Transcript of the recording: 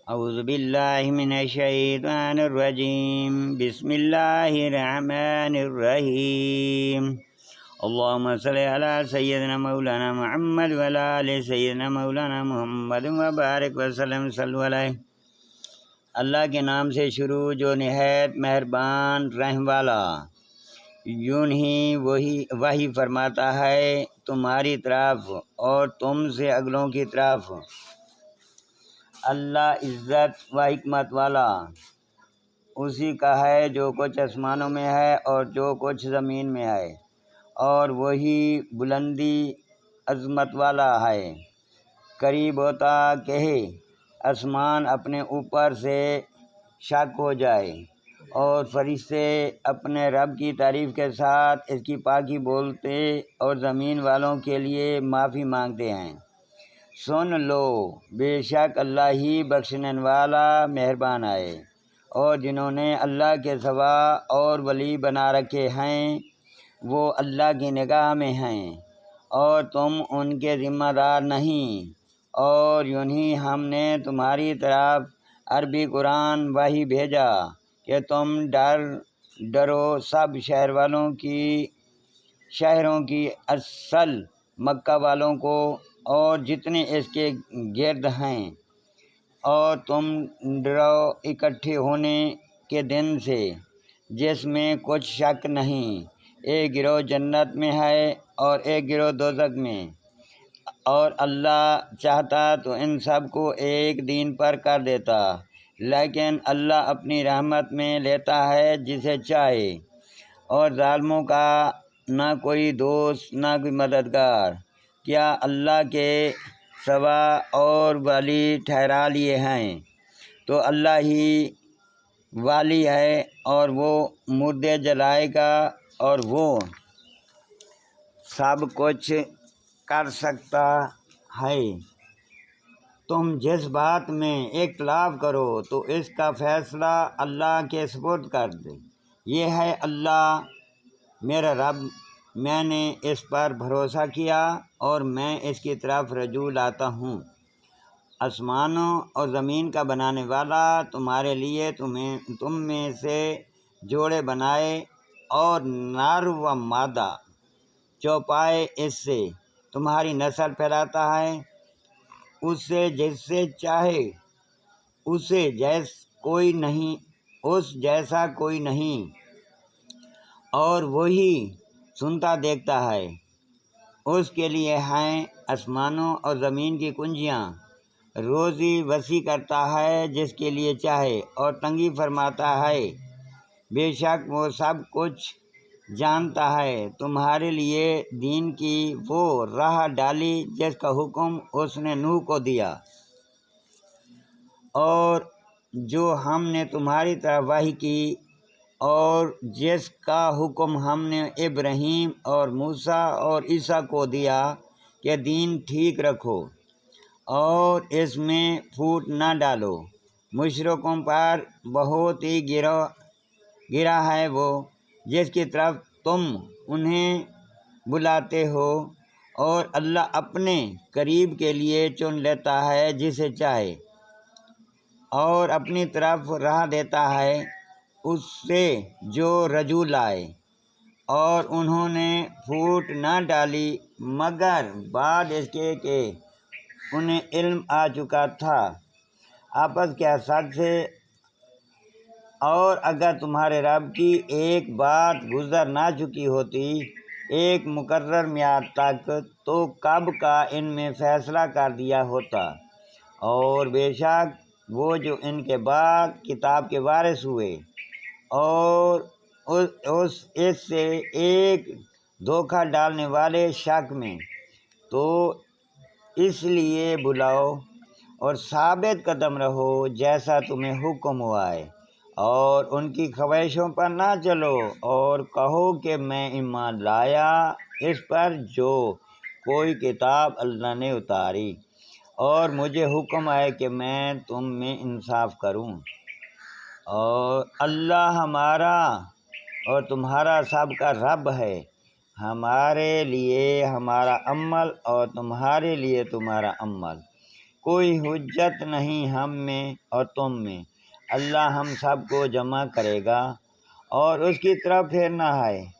اعوذ باللہ من الشیطان الرجیم بسم اللہ الرحمن الرحیم اللہم صلی علی سیدنا مولانا محمد وعلی آل سیدنا مولانا محمد وبارک وسلم صلی علیہ۔ اللہ کے نام سے شروع جو نہایت مہربان رحم والا۔ یوں ہی وہی فرماتا ہے تمہاری طرف اور تم سے اگلوں کی طرف۔ اللہ عزت و حکمت والا اسی کا ہے جو کچھ آسمانوں میں ہے اور جو کچھ زمین میں ہے، اور وہی بلندی عظمت والا ہے۔ قریب ہوتا کہ آسمان اپنے اوپر سے شک ہو جائے اور فرشتے اپنے رب کی تعریف کے ساتھ اس کی پاکی بولتے اور زمین والوں کے لیے معافی مانگتے ہیں۔ سن لو، بے شک اللہ ہی بخشنے والا مہربان ہے، اور جنہوں نے اللہ کے سوا اور ولی بنا رکھے ہیں وہ اللہ کی نگاہ میں ہیں اور تم ان کے ذمہ دار نہیں۔ اور یوں ہی ہم نے تمہاری طرف عربی قرآن وحی بھیجا کہ تم ڈرو سب شہروں کی اصل مکہ والوں کو اور جتنے اس کے گرد ہیں، اور تم ڈرو اکٹھے ہونے کے دن سے جس میں کچھ شک نہیں۔ ایک گروہ جنت میں ہے اور ایک گروہ دوزخ میں، اور اللہ چاہتا تو ان سب کو ایک دین پر کر دیتا، لیکن اللہ اپنی رحمت میں لیتا ہے جسے چاہے، اور ظالموں کا نہ کوئی دوست نہ کوئی مددگار۔ کیا اللہ کے سوا اور ولی ٹھہرا لیے ہیں؟ تو اللہ ہی والی ہے، اور وہ مردے جلائے گا، اور وہ سب کچھ کر سکتا ہے۔ تم جس بات میں اختلاف کرو تو اس کا فیصلہ اللہ کے سپرد کر دے۔ یہ ہے اللہ میرا رب، میں نے اس پر بھروسہ کیا اور میں اس کی طرف رجوع لاتا ہوں۔ آسمانوں اور زمین کا بنانے والا تمہارے لیے تم میں سے جوڑے بنائے اور نر و مادہ چوپائے، اس سے تمہاری نسل پھیلاتا ہے، اس جیسا کوئی نہیں، اور وہی سنتا دیکھتا ہے۔ اس کے لیے ہیں آسمانوں اور زمین کی کنجیاں، روزی وسیع کرتا ہے جس کے لیے چاہے اور تنگی فرماتا ہے۔ بے شک وہ سب کچھ جانتا ہے۔ تمہارے لیے دین کی وہ راہ ڈالی جس کا حکم اس نے نوح کو دیا، اور جو ہم نے تمہاری طرف وحی کی، اور جس کا حکم ہم نے ابراہیم اور موسیٰ اور عیسیٰ کو دیا کہ دین ٹھیک رکھو اور اس میں پھوٹ نہ ڈالو۔ مشرکوں پر بہت ہی گرا ہے وہ جس کی طرف تم انہیں بلاتے ہو، اور اللہ اپنے قریب کے لیے چن لیتا ہے جسے چاہے، اور اپنی طرف راہ دیتا ہے اس سے جو رجوع لائے۔ اور انہوں نے پھوٹ نہ ڈالی مگر بعد اس کے کہ انہیں علم آ چکا تھا آپس کے حسد سے۔ اور اگر تمہارے رب کی ایک بات گزر نہ چکی ہوتی ایک مقرر میعاد تک، تو کب کا ان میں فیصلہ کر دیا ہوتا۔ اور بے شک وہ جو ان کے بعد کتاب کے وارث ہوئے، اور اس سے ایک دھوکہ ڈالنے والے شک میں، تو اس لیے بلاؤ اور ثابت قدم رہو جیسا تمہیں حکم ہوا ہے، اور ان کی خواہشوں پر نہ چلو، اور کہو کہ میں ایمان لایا اس پر جو کوئی کتاب اللہ نے اتاری، اور مجھے حکم ہے کہ میں تم میں انصاف کروں۔ اور اللہ ہمارا اور تمہارا سب کا رب ہے، ہمارے لیے ہمارا عمل اور تمہارے لیے تمہارا عمل۔ کوئی حجت نہیں ہم میں اور تم میں۔ اللہ ہم سب کو جمع کرے گا اور اس کی طرف پھر نہ آئے۔